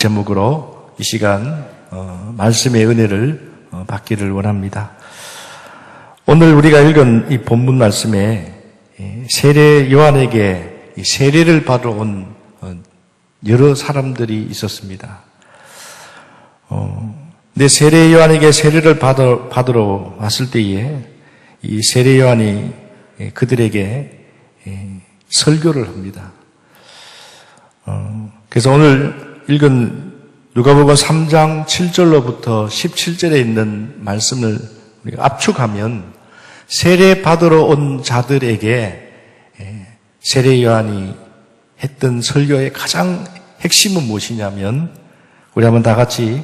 제목으로 이 시간 말씀의 은혜를 받기를 원합니다. 오늘 우리가 읽은 이 본문 말씀에 세례 요한에게 세례를 받으러 온 여러 사람들이 있었습니다. 근데 세례 요한에게 세례를 받으러 왔을 때에 이 세례 요한이 그들에게 설교를 합니다. 그래서 오늘 읽은 누가복음 3장 7절로부터 17절에 있는 말씀을 우리가 압축하면 세례 받으러 온 자들에게 세례 요한이 했던 설교의 가장 핵심은 무엇이냐면 우리 한번 다 같이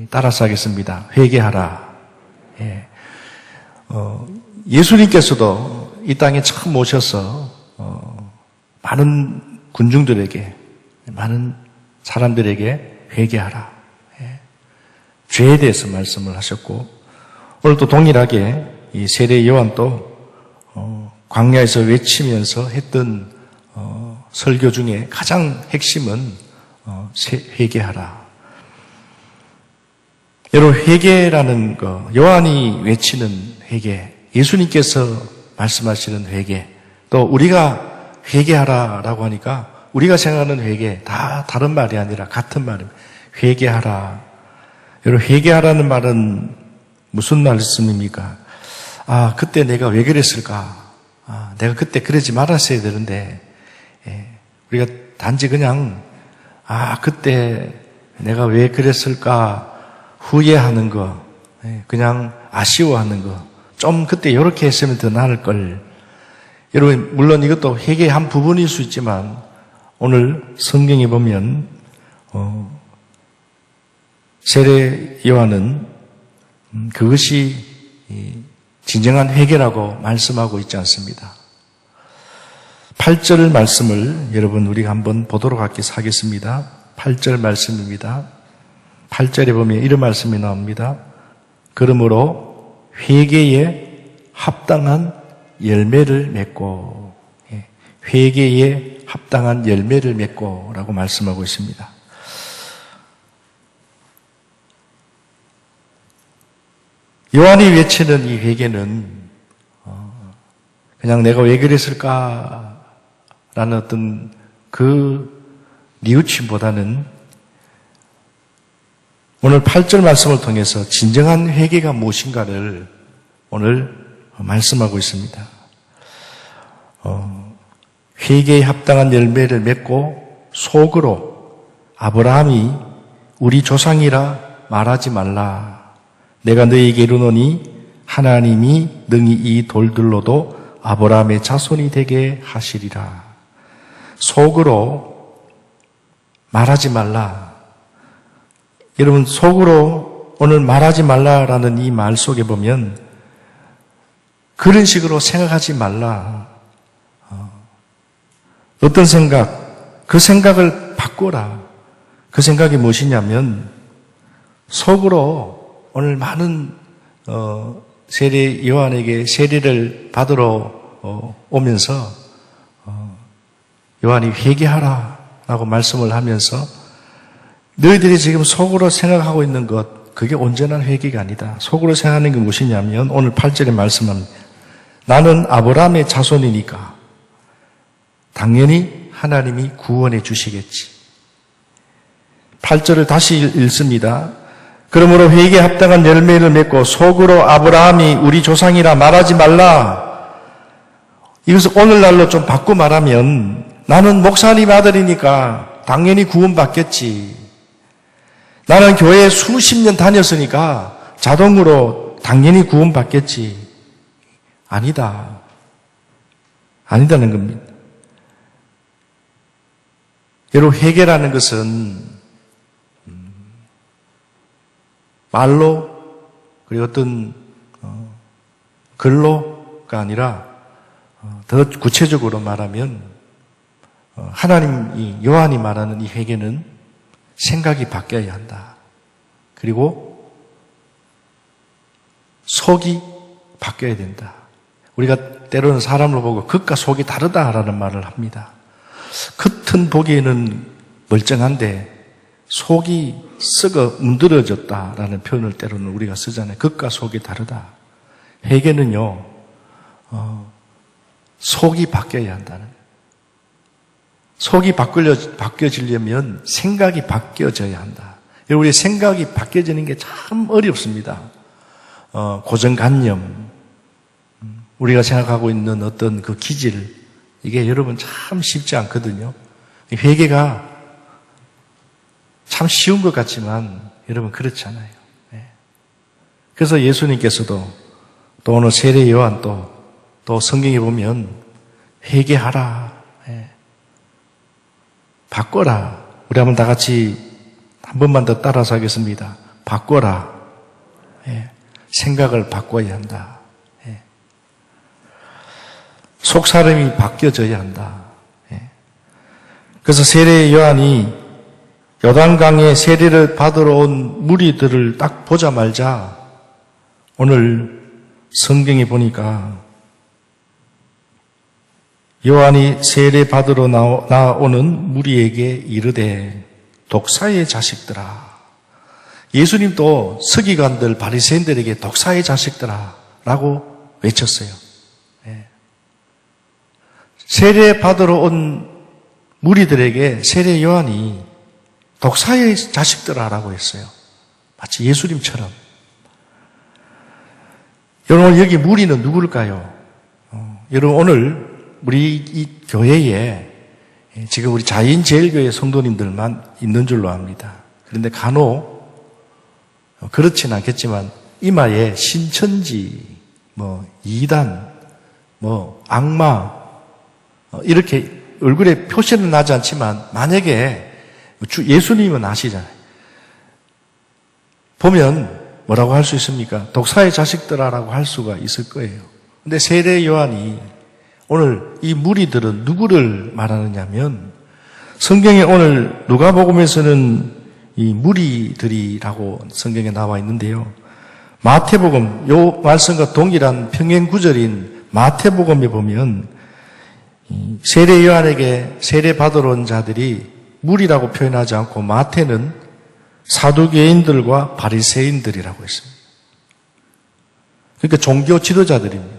따라서 하겠습니다. 회개하라. 예수님께서도 이 땅에 처음 오셔서 많은 군중들에게 많은 사람들에게 회개하라. 죄에 대해서 말씀을 하셨고 오늘도 동일하게 이 세례 요한도 광야에서 외치면서 했던 설교 중에 가장 핵심은 회개하라. 여러분 회개라는 거 요한이 외치는 회개, 예수님께서 말씀하시는 회개, 또 우리가 회개하라라고 하니까 우리가 생각하는 회개 다 다른 말이 아니라 같은 말입니다. 회개하라. 여러분 회개하라는 말은 무슨 말씀입니까? 그때 내가 왜 그랬을까? 내가 그때 그러지 말았어야 되는데 우리가 단지 그냥 그때 내가 왜 그랬을까 후회하는 거, 그냥 아쉬워하는 거, 좀 그때 이렇게 했으면 더 나을 걸. 여러분 물론 이것도 회개의 한 부분일 수 있지만 오늘 성경에 보면 세례 요한은 그것이 진정한 회개라고 말씀하고 있지 않습니다. 8절 말씀을 여러분 우리가 한번 보도록 하겠습니다. 8절 말씀입니다. 8절에 보면 이런 말씀이 나옵니다. 그러므로 회개에 합당한 열매를 맺고, 회개에 합당한 열매를 맺고 라고 말씀하고 있습니다. 요한이 외치는 이 회개는 그냥 내가 왜 그랬을까 라는 어떤 그 뉘우침보다는 오늘 8절 말씀을 통해서 진정한 회개가 무엇인가를 오늘 말씀하고 있습니다. 회개에 합당한 열매를 맺고 속으로 아브라함이 우리 조상이라 말하지 말라. 내가 너희에게 이르노니 하나님이 능히 이 돌들로도 아브라함의 자손이 되게 하시리라. 속으로 말하지 말라. 여러분 속으로 오늘 말하지 말라라는 이 말 속에 보면 그런 식으로 생각하지 말라. 어떤 생각? 그 생각을 바꿔라. 그 생각이 무엇이냐면 속으로 오늘 많은 세례 요한에게 세례를 받으러 오면서 요한이 회개하라 라고 말씀을 하면서 너희들이 지금 속으로 생각하고 있는 것 그게 온전한 회개가 아니다. 속으로 생각하는 게 무엇이냐면 오늘 8절에 말씀합니다. 나는 아브라함의 자손이니까 당연히 하나님이 구원해 주시겠지. 8절을 다시 읽습니다. 그러므로 회개에 합당한 열매를 맺고 속으로 아브라함이 우리 조상이라 말하지 말라. 이것을 오늘날로 좀 바꿔 말하면 나는 목사님 아들이니까 당연히 구원받겠지. 나는 교회에 수십 년 다녔으니까 자동으로 당연히 구원받겠지. 아니다. 아니다는 겁니다. 여러분 회개라는 것은 말로 그리고 어떤 글로가 아니라 더 구체적으로 말하면 하나님이 요한이 말하는 이 회개는 생각이 바뀌어야 한다. 그리고 속이 바뀌어야 된다. 우리가 때로는 사람을 보고 겉과 속이 다르다라는 말을 합니다. 겉은 보기에는 멀쩡한데 속이 썩어 문드러졌다라는 표현을 때로는 우리가 쓰잖아요. 겉과 속이 다르다. 회개는요, 속이 바뀌어야 한다는 거예요. 속이 바뀌어지려면 생각이 바뀌어져야 한다. 우리 생각이 바뀌어지는 게 참 어렵습니다. 고정관념, 우리가 생각하고 있는 어떤 그 기질, 이게 여러분 참 쉽지 않거든요. 회개가 참 쉬운 것 같지만 여러분 그렇잖아요. 그래서 예수님께서도 또 오늘 세례 요한 또 성경에 보면 회개하라, 바꿔라. 우리 한번 다 같이 한 번만 더 따라서 하겠습니다. 바꿔라. 생각을 바꿔야 한다. 속 사람이 바뀌어져야 한다. 그래서 세례 요한이 요단강에 세례를 받으러 온 무리들을 딱 보자마자 오늘 성경에 보니까 요한이 세례 받으러 나오는 무리에게 이르되 독사의 자식들아. 예수님도 서기관들 바리새인들에게 독사의 자식들아 라고 외쳤어요. 세례 받으러 온 무리들에게 세례 요한이 독사의 자식들아라고 했어요. 마치 예수님처럼. 여러분 여기 무리는 누굴까요? 여러분 오늘 우리 이 교회에 지금 우리 자인제일교회 성도님들만 있는 줄로 압니다. 그런데 간혹 그렇지는 않겠지만 이마에 신천지, 이단, 악마 이렇게 얼굴에 표시는 나지 않지만 만약에 예수님은 아시잖아요. 보면 뭐라고 할 수 있습니까? 독사의 자식들아라고 할 수가 있을 거예요. 근데 세례 요한이 오늘 이 무리들은 누구를 말하느냐면 성경에 오늘 누가복음에서는 이 무리들이라고 성경에 나와 있는데요. 마태복음, 요 말씀과 동일한 평행 구절인 마태복음에 보면 세례 요한에게 세례 받으러 온 자들이 무리라고 표현하지 않고 마태는 사두개인들과 바리새인들이라고 했습니다. 그러니까 종교 지도자들입니다.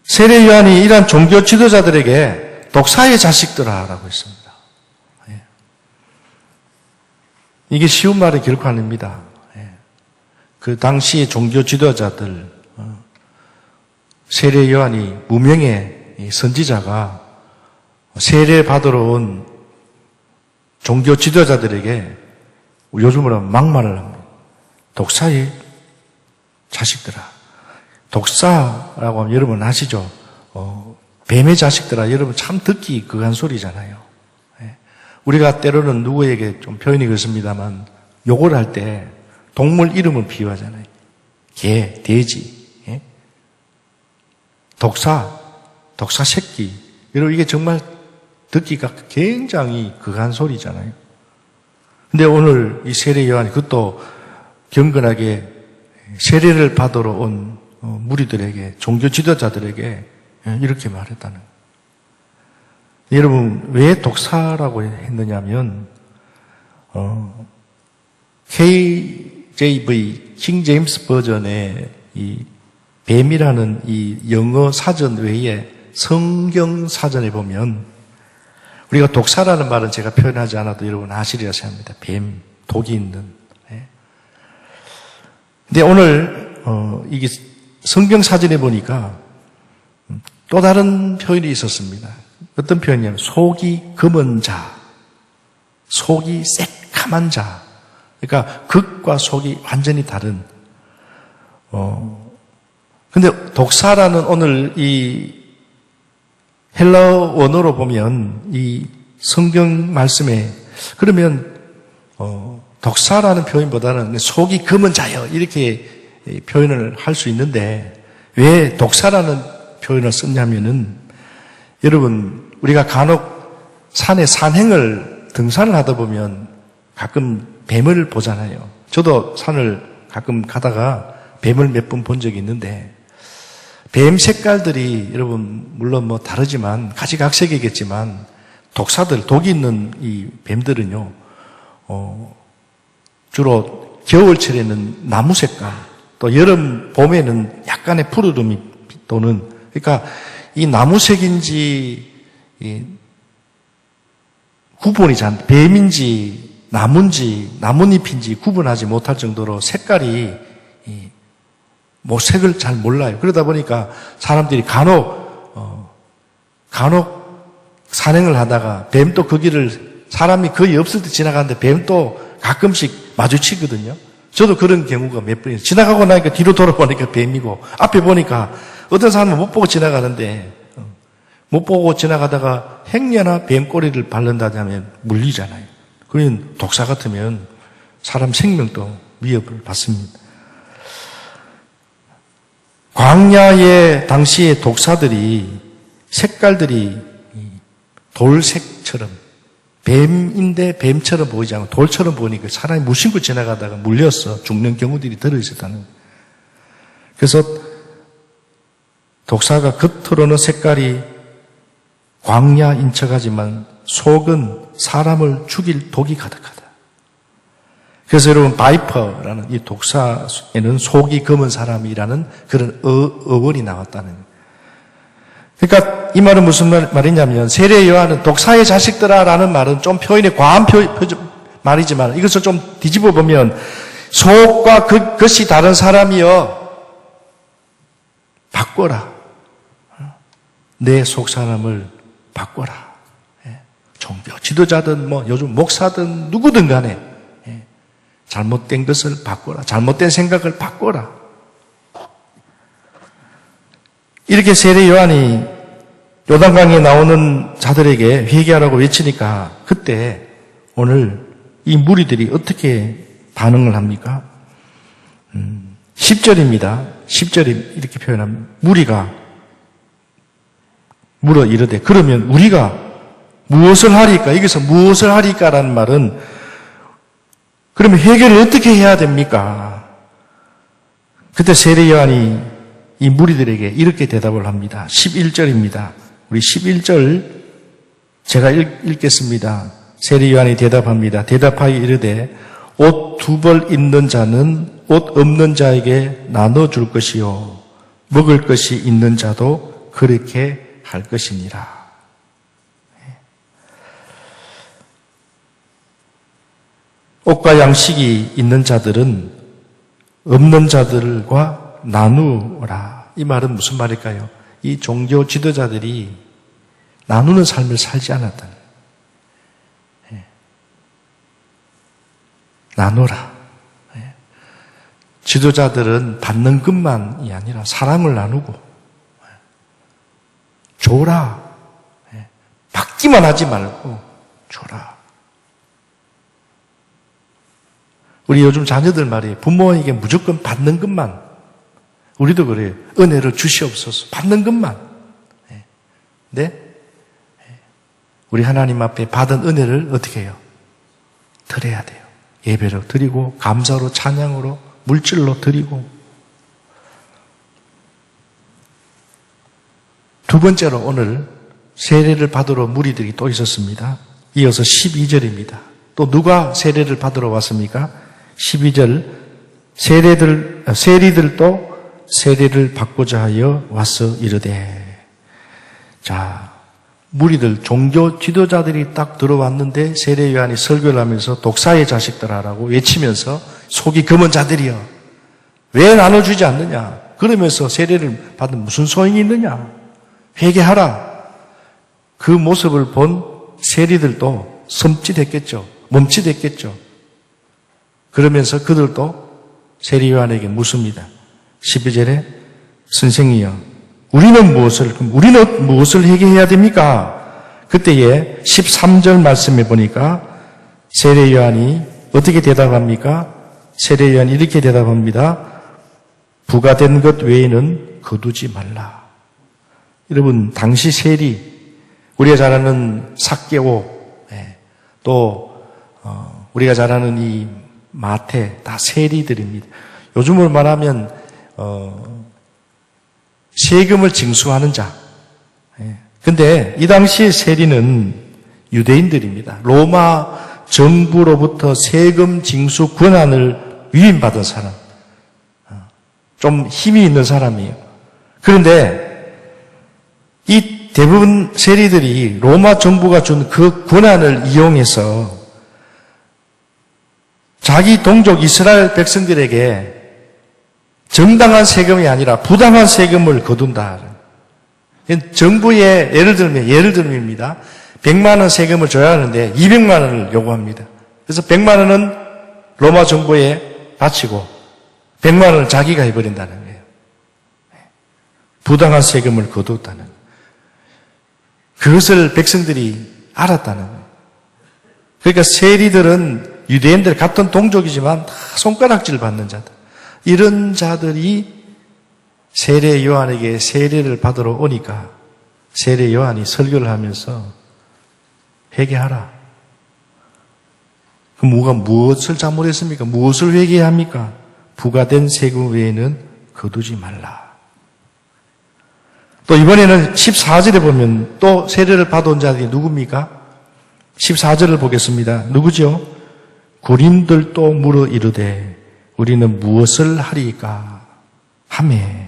세례 요한이 이러한 종교 지도자들에게 독사의 자식들아라고 했습니다. 이게 쉬운 말이 결코 아닙니다. 그 당시의 종교 지도자들, 세례 요한이 무명의 선지자가 세례 받으러 온 종교 지도자들에게 요즘으로 하면 막말을 합니다. 독사의 자식들아. 독사라고 하면 여러분 아시죠? 뱀의 자식들아. 여러분 참 듣기 그한 소리잖아요. 우리가 때로는 누구에게 좀 표현이 그렇습니다만 욕을 할 때 동물 이름을 비유하잖아요. 개, 돼지, 독사 새끼. 여러분 이게 정말 듣기가 굉장히 그한 소리잖아요. 근데 오늘 이 세례 요한이 그것도 경건하게 세례를 받으러 온 무리들에게, 종교 지도자들에게 이렇게 말했다는 거예요. 여러분 왜 독사라고 했느냐면 KJV 킹 제임스 버전의 이 뱀이라는 이 영어 사전 외에 성경 사전에 보면 우리가 독사라는 말은 제가 표현하지 않아도 여러분 아시리라 생각합니다. 뱀, 독이 있는. 근데 오늘 이게 성경 사전에 보니까 또 다른 표현이 있었습니다. 어떤 표현이냐면 속이 검은 자, 속이 새카만 자. 그러니까 극과 속이 완전히 다른. 근데 독사라는 오늘 이 헬라어 원어로 보면 이 성경 말씀에 그러면 독사라는 표현보다는 속이 검은 자여 이렇게 표현을 할 수 있는데 왜 독사라는 표현을 썼냐면은 여러분 우리가 간혹 산에 산행을 등산을 하다 보면 가끔 뱀을 보잖아요. 저도 산을 가끔 가다가 뱀을 몇 번 본 적이 있는데 뱀 색깔들이 여러분 물론 다르지만 가지각색이겠지만 독사들, 독이 있는 이 뱀들은요, 주로 겨울철에는 나무 색깔, 또 여름, 봄에는 약간의 푸르름이 도는, 그러니까 이 나무색인지, 구분이 뱀인지, 나무인지, 나뭇잎인지 구분하지 못할 정도로 색깔이, 색을 잘 몰라요. 그러다 보니까 사람들이 간혹 산행을 하다가 뱀도 그 길을 사람이 거의 없을 때 지나가는데 뱀도 가끔씩 마주치거든요. 저도 그런 경우가 몇 번이에요. 지나가고 나니까 뒤로 돌아보니까 뱀이고, 앞에 보니까 어떤 사람은 못 보고 지나가는데, 못 보고 지나가다가 행여나 뱀꼬리를 바른다면 물리잖아요. 그러면 독사 같으면 사람 생명도 위협을 받습니다. 광야의 당시의 독사들이 색깔들이 돌색처럼 뱀인데 뱀처럼 보이지 않고 돌처럼 보이니까 사람이 무심코 지나가다가 물려서 죽는 경우들이 들어있었다는 거예요. 그래서 독사가 겉으로는 색깔이 광야인 척하지만 속은 사람을 죽일 독이 가득하다. 그래서 여러분 바이퍼라는 이 독사에는 속이 검은 사람이라는 그런 어원이 나왔다는 거예요. 그러니까 이 말은 무슨 말이냐면 세례 요한은 독사의 자식들아라는 말은 좀 표현이 과한 말이지만 이것을 좀 뒤집어 보면 속과 그것이 다른 사람이여 바꿔라. 내 속 사람을 바꿔라. 종교 지도자든 요즘 목사든 누구든 간에 잘못된 것을 바꿔라. 잘못된 생각을 바꿔라. 이렇게 세례 요한이 요단강에 나오는 자들에게 회개하라고 외치니까 그때 오늘 이 무리들이 어떻게 반응을 합니까? 10절입니다. 10절이 이렇게 표현합니다. 무리가 물어 이르되 그러면 우리가 무엇을 하리까? 여기서 무엇을 하리까라는 말은 그러면 회개를 어떻게 해야 됩니까? 그때 세례 요한이 이 무리들에게 이렇게 대답을 합니다. 11절입니다. 우리 11절 제가 읽겠습니다. 세례 요한이 대답합니다. 대답하여 이르되 옷 2벌 있는 자는 옷 없는 자에게 나눠줄 것이요 먹을 것이 있는 자도 그렇게 할 것이니라. 옷과 양식이 있는 자들은 없는 자들과 나누라. 이 말은 무슨 말일까요? 이 종교 지도자들이 나누는 삶을 살지 않았다는 거예요. 나누라. 지도자들은 받는 것만이 아니라 사랑을 나누고 줘라. 받기만 하지 말고 줘라. 우리 요즘 자녀들 말이에요. 부모에게 무조건 받는 것만. 우리도 그래요. 은혜를 주시옵소서. 받는 것만. 네? 우리 하나님 앞에 받은 은혜를 어떻게 해요? 드려야 돼요. 예배로 드리고 감사로 찬양으로 물질로 드리고. 두 번째로 오늘 세례를 받으러 무리들이 또 있었습니다. 이어서 12절입니다. 또 누가 세례를 받으러 왔습니까? 12절 세리들도 세례를 받고자 하여 와서 이르되. 자, 무리들 종교 지도자들이 딱 들어왔는데 세례 요한이 설교를 하면서 독사의 자식들아라고 외치면서 속이 검은 자들이여 왜 나눠주지 않느냐? 그러면서 세례를 받은 무슨 소용이 있느냐? 회개하라. 그 모습을 본 세리들도 섬찟했겠죠. 멈칫했겠죠. 그러면서 그들도 세례 요한에게 묻습니다. 12절에 선생이여 우리는 무엇을 회개해야 됩니까? 그때에 13절 말씀에 보니까 세례 요한이 어떻게 대답합니까? 세례 요한이 이렇게 대답합니다. 부가된 것 외에는 거두지 말라. 여러분 당시 세리 우리가 잘 아는 삭개오 또 우리가 잘 아는 이 마태 다 세리들입니다. 요즘으로 말하면 세금을 징수하는 자. 근데 이 당시 세리는 유대인들입니다. 로마 정부로부터 세금 징수 권한을 위임받은 사람. 좀 힘이 있는 사람이에요. 그런데 이 대부분 세리들이 로마 정부가 준 그 권한을 이용해서 자기 동족 이스라엘 백성들에게 정당한 세금이 아니라 부당한 세금을 거둔다. 정부에 예를 들면입니다. 100만 원 세금을 줘야 하는데 200만 원을 요구합니다. 그래서 100만 원은 로마 정부에 바치고 100만 원을 자기가 해버린다는 거예요. 부당한 세금을 거두었다는 거예요. 그것을 백성들이 알았다는 거예요. 그러니까 세리들은 유대인들 같은 동족이지만 다 손가락질 받는 자들. 이런 자들이 세례 요한에게 세례를 받으러 오니까 세례 요한이 설교를 하면서 회개하라. 그럼 무엇을 잘못했습니까? 무엇을 회개해야 합니까? 부과된 세금 외에는 거두지 말라. 또 이번에는 14절에 보면 또 세례를 받아온 자들이 누굽니까? 14절을 보겠습니다. 누구죠? 군인들도 물어 이르되 우리는 무엇을 하리까 하매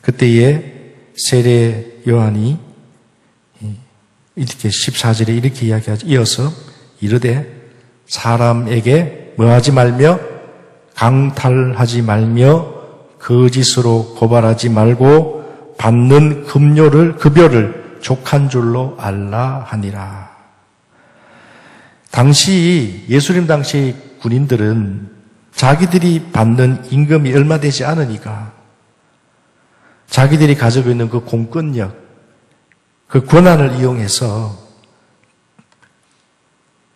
그때에 세례 요한이 이렇게 14절에 이렇게 이야기하죠. 이어서 이르되 사람에게 뭐하지 말며 강탈하지 말며 거짓으로 고발하지 말고 받는 급여를 족한 줄로 알라 하니라. 당시 예수님 당시 군인들은 자기들이 받는 임금이 얼마 되지 않으니까 자기들이 가지고 있는 그 공권력, 그 권한을 이용해서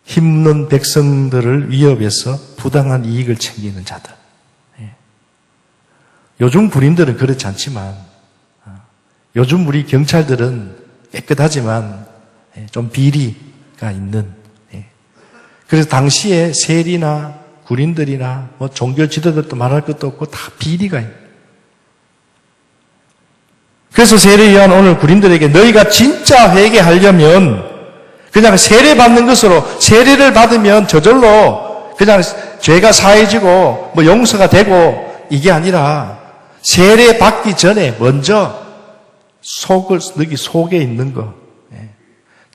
힘없는 백성들을 위협해서 부당한 이익을 챙기는 자들. 요즘 군인들은 그렇지 않지만 요즘 우리 경찰들은 깨끗하지만 좀 비리가 있는. 그래서 당시에 세리나 군인들이나 뭐 종교 지도자들도 말할 것도 없고 다 비리가 있는. 그래서 세례 요한 오늘 군인들에게 너희가 진짜 회개하려면 그냥 세례 받는 것으로 세례를 받으면 저절로 그냥 죄가 사해지고 뭐 용서가 되고 이게 아니라 세례 받기 전에 먼저 너희 속에 있는 거.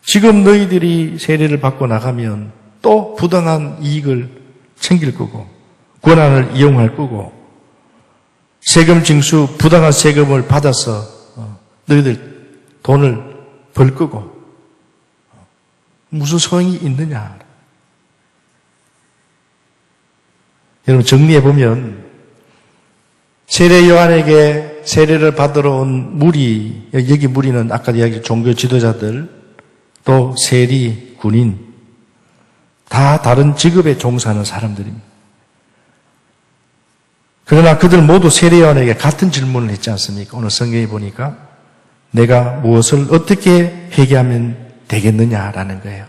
지금 너희들이 세례를 받고 나가면 또 부당한 이익을 챙길 거고 권한을 이용할 거고 세금 징수 부당한 세금을 받아서 너희들 돈을 벌 거고 무슨 소용이 있느냐. 여러분 정리해보면 세례 요한에게 세례를 받으러 온 무리, 여기 무리는 아까 이야기 종교 지도자들 또 세리, 군인 다 다른 직업에 종사하는 사람들입니다. 그러나 그들 모두 세례 요한에게 같은 질문을 했지 않습니까? 오늘 성경에 보니까 내가 무엇을 어떻게 회개하면 되겠느냐라는 거예요.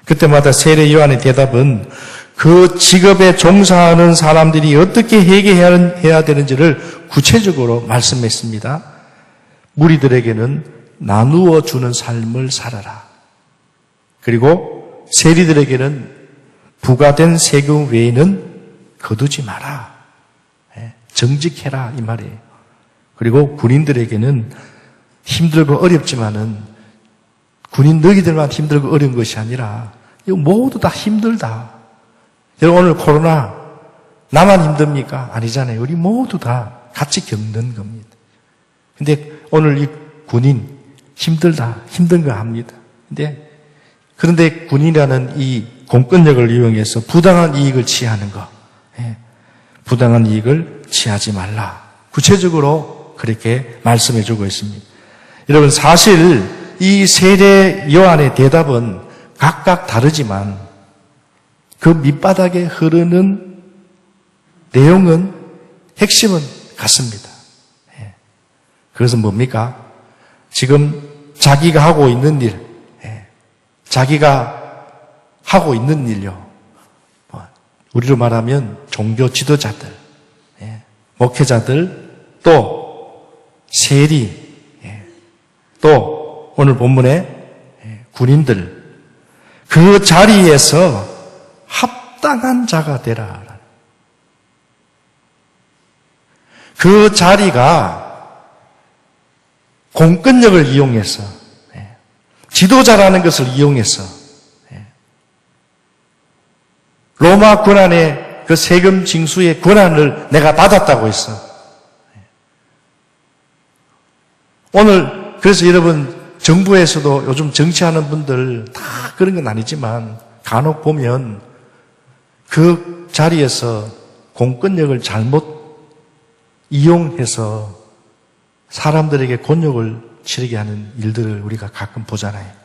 그때마다 세례 요한의 대답은 그 직업에 종사하는 사람들이 어떻게 회개해야 되는지를 구체적으로 말씀했습니다. 무리들에게는 나누어 주는 삶을 살아라. 그리고 세리들에게는 부과된 세금 외에는 거두지 마라. 정직해라 이 말이에요. 그리고 군인들에게는 힘들고 어렵지만은 군인 너희들만 힘들고 어려운 것이 아니라 이거 모두 다 힘들다. 여러분 오늘 코로나 나만 힘듭니까? 아니잖아요. 우리 모두 다 같이 겪는 겁니다. 근데 오늘 이 군인 힘들다. 힘든 거 압니다. 그런데 군인이라는 이 공권력을 이용해서 부당한 이익을 취하는 거. 부당한 이익을 취하지 말라. 구체적으로 그렇게 말씀해 주고 있습니다. 여러분 사실 이 세례 요한의 대답은 각각 다르지만 그 밑바닥에 흐르는 내용은 핵심은 같습니다. 그래서 뭡니까? 지금 자기가 하고 있는 일, 자기가 하고 있는 일요. 우리로 말하면 종교 지도자들, 목회자들, 또 세리, 또 오늘 본문에 군인들, 그 자리에서 합당한 자가 되라. 그 자리가 공권력을 이용해서, 지도자라는 것을 이용해서 로마 권한의 그 세금 징수의 권한을 내가 받았다고 했어. 오늘 그래서 여러분 정부에서도 요즘 정치하는 분들 다 그런 건 아니지만 간혹 보면 그 자리에서 공권력을 잘못 이용해서 사람들에게 곤욕을 치르게 하는 일들을 우리가 가끔 보잖아요.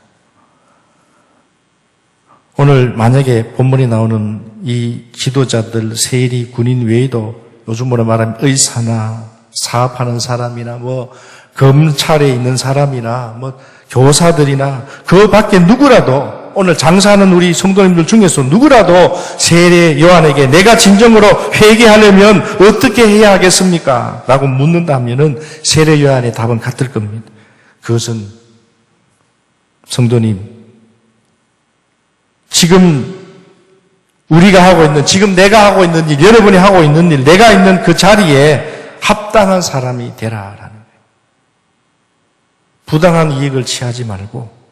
오늘 만약에 본문에 나오는 이 지도자들, 세리, 군인 외에도 요즘으로 말하면 의사나 사업하는 사람이나 검찰에 있는 사람이나 교사들이나 그 밖에 누구라도 오늘 장사하는 우리 성도님들 중에서 누구라도 세례 요한에게 내가 진정으로 회개하려면 어떻게 해야 하겠습니까? 라고 묻는다면은 세례 요한의 답은 같을 겁니다. 그것은 성도님, 지금 우리가 하고 있는, 지금 내가 하고 있는 일, 여러분이 하고 있는 일, 내가 있는 그 자리에 합당한 사람이 되라라는 거예요. 부당한 이익을 취하지 말고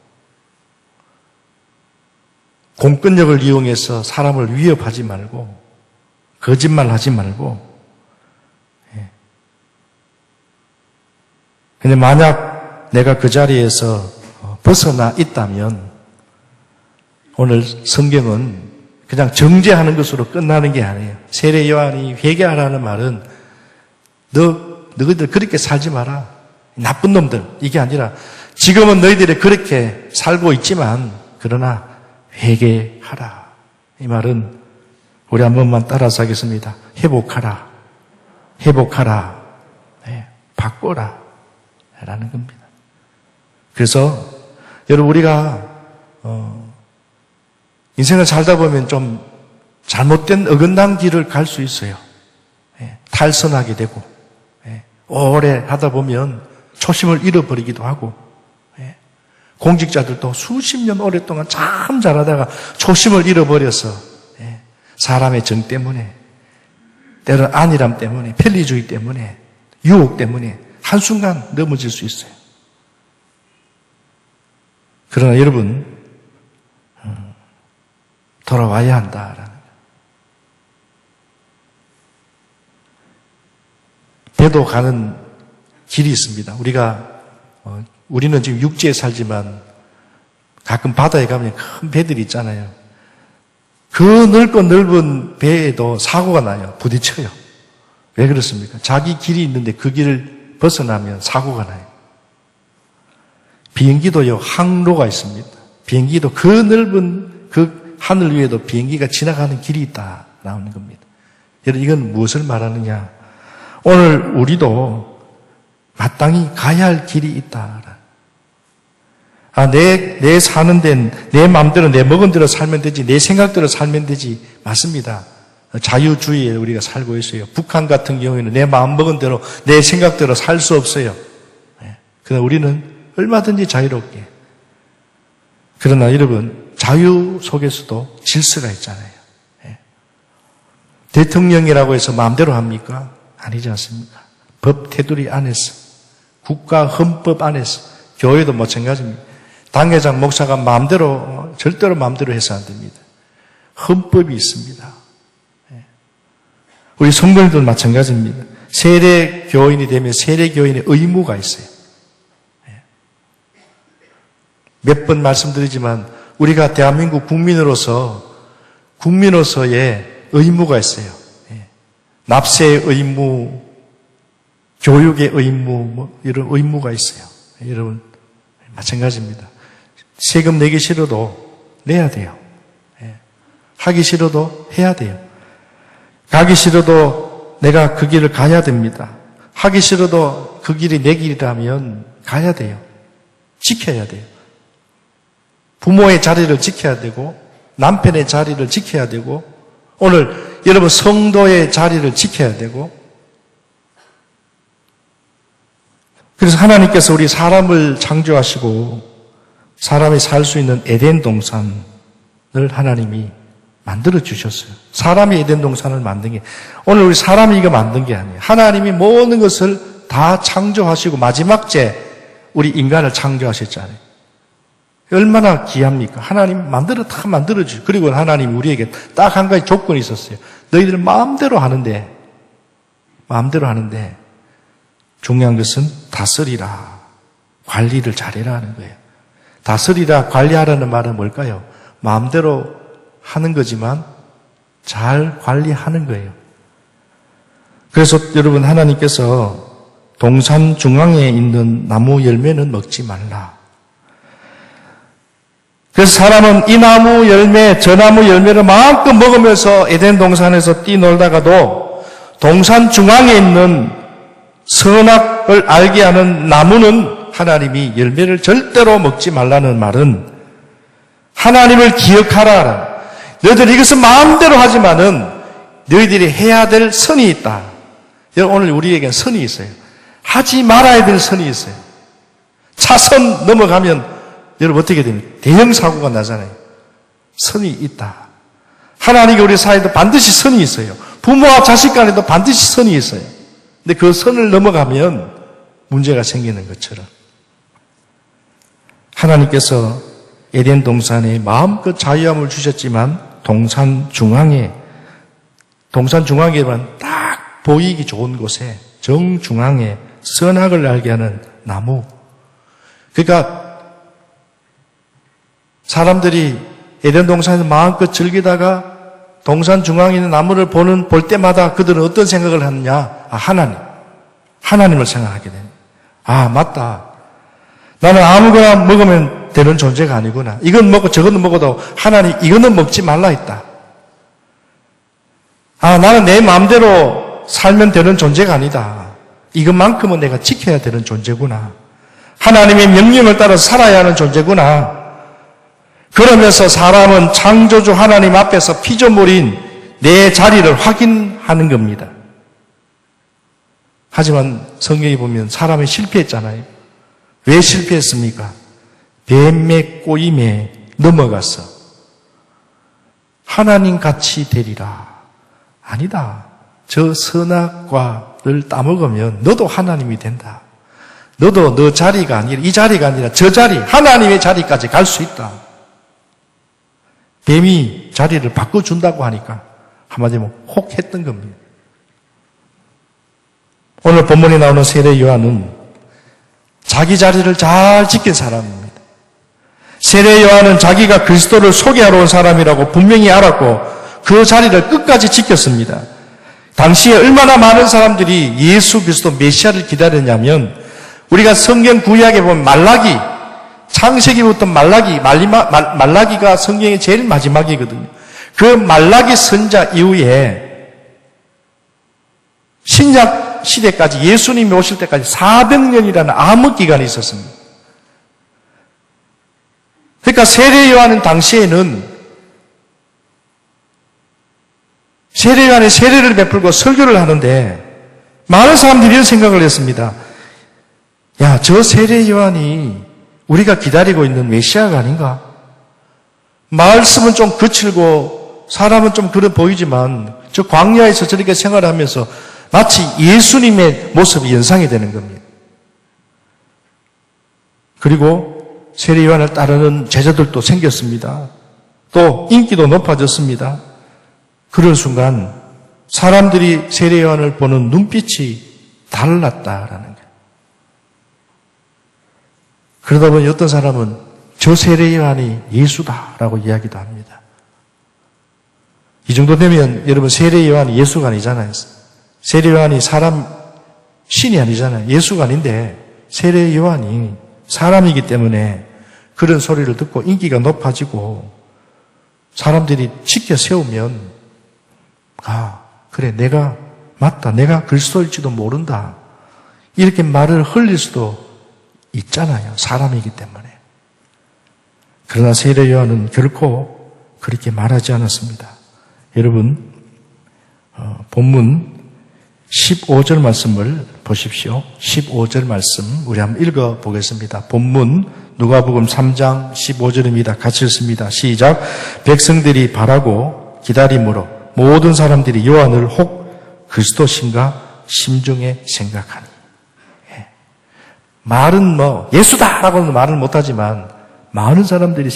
공권력을 이용해서 사람을 위협하지 말고 거짓말하지 말고. 근데 만약 내가 그 자리에서 벗어나 있다면 오늘 성경은 그냥 정죄하는 것으로 끝나는 게 아니에요. 세례 요한이 회개하라는 말은 너희들 그렇게 살지 마라. 나쁜 놈들. 이게 아니라 지금은 너희들이 그렇게 살고 있지만 그러나 회개하라. 이 말은 우리 한 번만 따라서 하겠습니다. 회복하라. 회복하라. 네, 바꿔라. 라는 겁니다. 그래서 여러분 우리가 인생을 살다 보면 좀 잘못된 어긋난 길을 갈 수 있어요. 탈선하게 되고 오래 하다 보면 초심을 잃어버리기도 하고 공직자들도 수십 년 오랫동안 참 잘하다가 초심을 잃어버려서 사람의 정 때문에 때로는 안일함 때문에 편리주의 때문에 유혹 때문에 한순간 넘어질 수 있어요. 그러나 여러분 돌아와야 한다라는 거예요. 배도 가는 길이 있습니다. 우리는 지금 육지에 살지만 가끔 바다에 가면 큰 배들이 있잖아요. 그 넓고 넓은 배에도 사고가 나요. 부딪혀요. 왜 그렇습니까? 자기 길이 있는데 그 길을 벗어나면 사고가 나요. 비행기도요, 항로가 있습니다. 비행기도 그 넓은 그 하늘 위에도 비행기가 지나가는 길이 있다 나오는 겁니다. 여러분 이건 무엇을 말하느냐? 오늘 우리도 마땅히 가야 할 길이 있다. 내 사는 데는 내 마음대로 내 먹은 대로 살면 되지, 내 생각대로 살면 되지. 맞습니다. 자유주의에 우리가 살고 있어요. 북한 같은 경우에는 내 마음 먹은 대로 내 생각대로 살 수 없어요. 그러나 우리는 얼마든지 자유롭게. 그러나 여러분 자유 속에서도 질서가 있잖아요. 대통령이라고 해서 마음대로 합니까? 아니지 않습니까? 법 테두리 안에서, 국가 헌법 안에서, 교회도 마찬가지입니다. 당회장, 목사가 마음대로, 절대로 마음대로 해서 안 됩니다. 헌법이 있습니다. 우리 성도님들 마찬가지입니다. 세례 교인이 되면 세례 교인의 의무가 있어요. 몇 번 말씀드리지만 우리가 대한민국 국민으로서의 의무가 있어요. 납세의 의무, 교육의 의무, 이런 의무가 있어요. 여러분 마찬가지입니다. 세금 내기 싫어도 내야 돼요. 하기 싫어도 해야 돼요. 가기 싫어도 내가 그 길을 가야 됩니다. 하기 싫어도 그 길이 내 길이라면 가야 돼요. 지켜야 돼요. 부모의 자리를 지켜야 되고 남편의 자리를 지켜야 되고 오늘 여러분 성도의 자리를 지켜야 되고 그래서 하나님께서 우리 사람을 창조하시고 사람이 살 수 있는 에덴 동산을 하나님이 만들어 주셨어요. 사람이 에덴 동산을 만든 게, 오늘 우리 사람이 이거 만든 게 아니에요. 하나님이 모든 것을 다 창조하시고 마지막째 우리 인간을 창조하셨잖아요. 얼마나 귀합니까? 하나님 다 만들어 주시고, 그리고 하나님 우리에게 딱 한 가지 조건이 있었어요. 너희들 마음대로 하는데 중요한 것은 다스리라, 관리를 잘해라 하는 거예요. 다스리라, 관리하라는 말은 뭘까요? 마음대로 하는 거지만 잘 관리하는 거예요. 그래서 여러분, 하나님께서 동산 중앙에 있는 나무 열매는 먹지 말라. 그래서 사람은 이 나무 열매, 저 나무 열매를 마음껏 먹으면서 에덴 동산에서 뛰놀다가도 동산 중앙에 있는 선악을 알게 하는 나무는 하나님이 열매를 절대로 먹지 말라는 말은 하나님을 기억하라. 너희들이 이것은 마음대로 하지만은 너희들이 해야 될 선이 있다. 여러분, 오늘 우리에게 선이 있어요. 하지 말아야 될 선이 있어요. 차선 넘어가면 여러분 어떻게 됩니까? 대형 사고가 나잖아요. 선이 있다. 하나님께 우리 사이에도 반드시 선이 있어요. 부모와 자식 간에도 반드시 선이 있어요. 근데 그 선을 넘어가면 문제가 생기는 것처럼 하나님께서 에덴 동산에 마음껏 자유함을 주셨지만 동산 중앙에만 딱 보이기 좋은 곳에 정중앙에 선악을 알게 하는 나무. 그러니까 사람들이 에덴 동산에서 마음껏 즐기다가 동산 중앙에 있는 나무를 볼 때마다 그들은 어떤 생각을 하느냐? 하나님을 생각하게 됩니다. 맞다. 나는 아무거나 먹으면 되는 존재가 아니구나. 이건 먹고 저건 먹어도 하나님 이거는 먹지 말라 했다. 나는 내 마음대로 살면 되는 존재가 아니다. 이것만큼은 내가 지켜야 되는 존재구나. 하나님의 명령을 따라서 살아야 하는 존재구나. 그러면서 사람은 창조주 하나님 앞에서 피조물인 내 자리를 확인하는 겁니다. 하지만 성경에 보면 사람이 실패했잖아요. 왜 실패했습니까? 뱀의 꼬임에 넘어가서 하나님 같이 되리라. 아니다. 저 선악과를 따먹으면 너도 하나님이 된다. 너도 너 자리가 아니라 이 자리가 아니라 저 자리, 하나님의 자리까지 갈 수 있다. 뱀이 자리를 바꿔준다고 하니까 한마디로 혹했던 겁니다. 오늘 본문에 나오는 세례 요한은 자기 자리를 잘 지킨 사람입니다. 세례 요한은 자기가 그리스도를 소개하러 온 사람이라고 분명히 알았고 그 자리를 끝까지 지켰습니다. 당시에 얼마나 많은 사람들이 예수 그리스도 메시아를 기다렸냐면 우리가 성경 구약에 보면 말라기, 창세기부터 말라기가 성경의 제일 마지막이거든요. 그 말라기 선자 이후에 신약 시대까지 예수님이 오실 때까지 400년이라는 암흑 기간이 있었습니다. 그러니까 세례 요한은 당시에는 세례 요한이 세례를 베풀고 설교를 하는데 많은 사람들이 이런 생각을 했습니다. 저 세례 요한이 우리가 기다리고 있는 메시아가 아닌가? 말씀은 좀 거칠고 사람은 좀 그래 보이지만 저 광야에서 저렇게 생활하면서 마치 예수님의 모습이 연상이 되는 겁니다. 그리고 세례 요한을 따르는 제자들도 생겼습니다. 또 인기도 높아졌습니다. 그런 순간 사람들이 세례 요한을 보는 눈빛이 달랐다라는 거예요. 그러다 보니 어떤 사람은 저 세례 요한이 예수다라고 이야기도 합니다. 이 정도 되면 여러분 세례 요한이 예수가 아니잖아요. 세례 요한이 신이 아니잖아요. 예수가 아닌데 세례 요한이 사람이기 때문에 그런 소리를 듣고 인기가 높아지고 사람들이 지켜 세우면 그래 내가 맞다. 내가 그리스도일지도 모른다. 이렇게 말을 흘릴 수도 있잖아요. 사람이기 때문에. 그러나 세례 요한은 결코 그렇게 말하지 않았습니다. 여러분 본문 15절 말씀을 보십시오. 15절 말씀 우리 한번 읽어보겠습니다. 본문 누가복음 3장 15절입니다. 같이 읽습니다. 시작. 백성들이 바라고 기다림으로 모든 사람들이 요한을 혹 그리스도신가 심중에 생각하니. 예. 말은 예수다라고는 말을 못하지만 많은 사람들이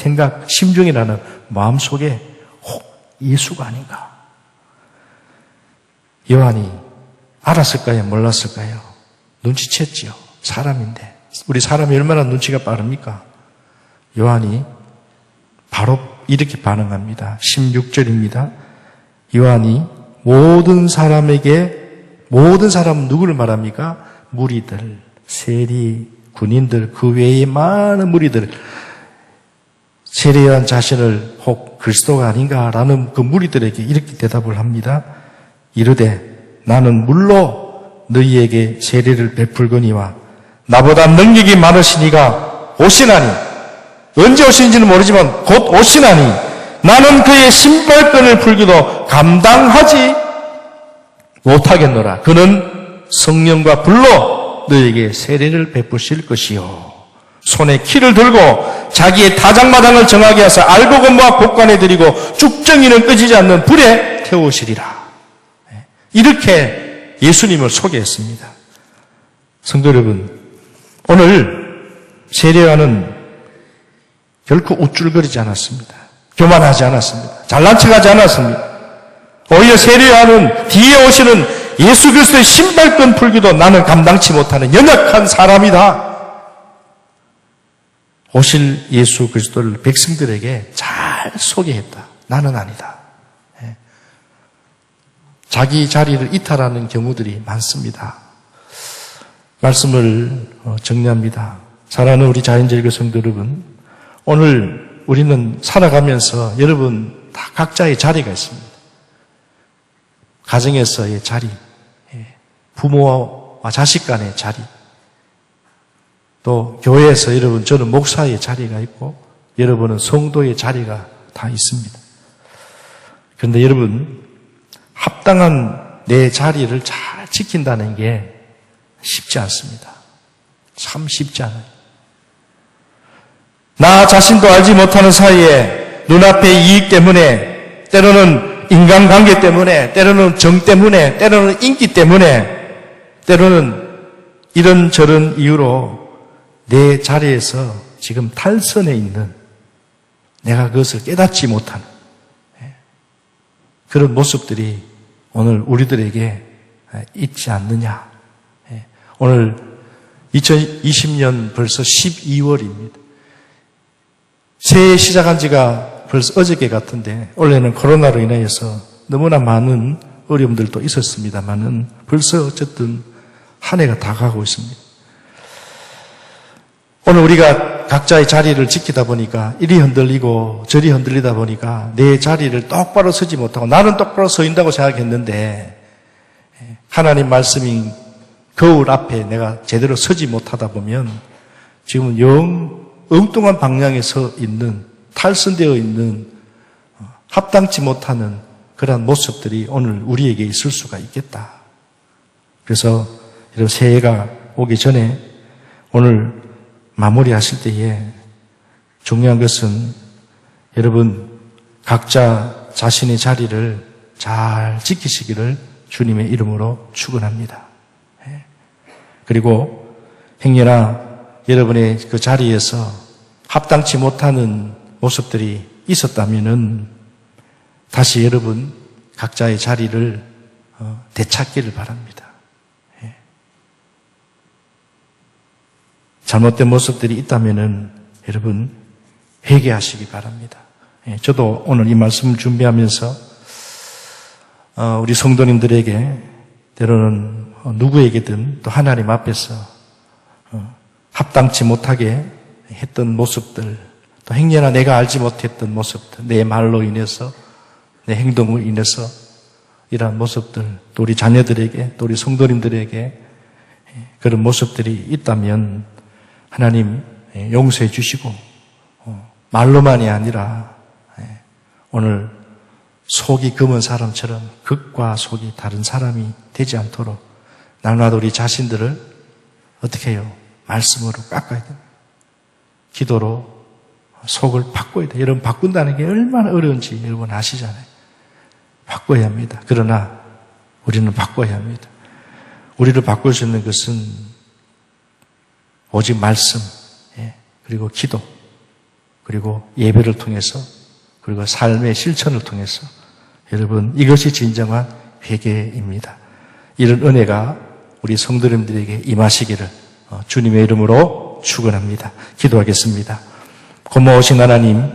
심중이라는 마음속에 혹 예수가 아닌가. 요한이 알았을까요? 몰랐을까요? 눈치챘지요. 사람인데. 우리 사람이 얼마나 눈치가 빠릅니까? 요한이 바로 이렇게 반응합니다. 16절입니다. 요한이 모든 사람은 누구를 말합니까? 무리들, 세리, 군인들, 그 외의 많은 무리들, 세례요한 자신을 혹 그리스도가 아닌가라는 그 무리들에게 이렇게 대답을 합니다. 이르되 나는 물로 너희에게 세례를 베풀거니와 나보다 능력이 많으시니가 오시나니, 언제 오시는지는 모르지만 곧 오시나니 나는 그의 신발끈을 풀기도 감당하지 못하겠노라. 그는 성령과 불로 너희에게 세례를 베푸실 것이요 손에 키를 들고 자기의 타작마당을 정하게 하사 알곡은과 곡간에 들이고 쭉정이는 끄지지 않는 불에 태우시리라. 이렇게 예수님을 소개했습니다. 성도 여러분, 오늘 세례요한은 결코 우쭐거리지 않았습니다. 교만하지 않았습니다. 잘난 척하지 않았습니다. 오히려 세례요한은 뒤에 오시는 예수 그리스도의 신발끈 풀기도 나는 감당치 못하는 연약한 사람이다. 오실 예수 그리스도를 백성들에게 잘 소개했다. 나는 아니다. 자기 자리를 이탈하는 경우들이 많습니다. 말씀을 정리합니다. 사랑하는 우리 자연절교 성도 여러분, 오늘 우리는 살아가면서 여러분 다 각자의 자리가 있습니다. 가정에서의 자리, 부모와 자식 간의 자리, 또 교회에서 여러분, 저는 목사의 자리가 있고 여러분은 성도의 자리가 다 있습니다. 그런데 여러분, 합당한 내 자리를 잘 지킨다는 게 쉽지 않습니다. 참 쉽지 않아요. 나 자신도 알지 못하는 사이에 눈앞의 이익 때문에, 때로는 인간관계 때문에, 때로는 정 때문에, 때로는 인기 때문에, 때로는 이런저런 이유로 내 자리에서 지금 탈선해 있는, 내가 그것을 깨닫지 못하는 그런 모습들이 오늘 우리들에게 있지 않느냐. 오늘 2020년 벌써 12월입니다. 새해 시작한 지가 벌써 어저께 같은데 원래는 코로나로 인하여서 너무나 많은 어려움들도 있었습니다만은 벌써 어쨌든 한 해가 다 가고 있습니다. 오늘 우리가 각자의 자리를 지키다 보니까 이리 흔들리고 저리 흔들리다 보니까 내 자리를 똑바로 서지 못하고 나는 똑바로 서 있다고 생각했는데 하나님 말씀이 거울 앞에 내가 제대로 서지 못하다 보면 지금 엉뚱한 방향에 서 있는, 탈선되어 있는, 합당치 못하는 그러한 모습들이 오늘 우리에게 있을 수가 있겠다. 그래서 여러분 새해가 오기 전에 오늘 마무리하실 때에 중요한 것은 여러분 각자 자신의 자리를 잘 지키시기를 주님의 이름으로 축원합니다. 그리고 행여나 여러분의 그 자리에서 합당치 못하는 모습들이 있었다면은 다시 여러분 각자의 자리를 되찾기를 바랍니다. 잘못된 모습들이 있다면은 여러분 회개하시기 바랍니다. 저도 오늘 이 말씀을 준비하면서 우리 성도님들에게 때로는 누구에게든 또 하나님 앞에서 합당치 못하게 했던 모습들, 또 행여나 내가 알지 못했던 모습들, 내 말로 인해서, 내 행동으로 인해서 이러한 모습들, 또 우리 자녀들에게, 또 우리 성도님들에게 그런 모습들이 있다면 하나님 용서해 주시고 말로만이 아니라 오늘 속이 검은 사람처럼 겉과 속이 다른 사람이 되지 않도록 날마다 우리 자신들을 어떻게 해요? 말씀으로 깎아야 됩니다. 기도로 속을 바꿔야 돼. 여러분, 바꾼다는 게 얼마나 어려운지 여러분 아시잖아요. 바꿔야 합니다. 그러나 우리는 바꿔야 합니다. 우리를 바꿀 수 있는 것은 오직 말씀, 그리고 기도, 그리고 예배를 통해서, 그리고 삶의 실천을 통해서 여러분, 이것이 진정한 회개입니다. 이런 은혜가 우리 성도님들에게 임하시기를 주님의 이름으로 축원합니다. 기도하겠습니다. 고마우신 하나님,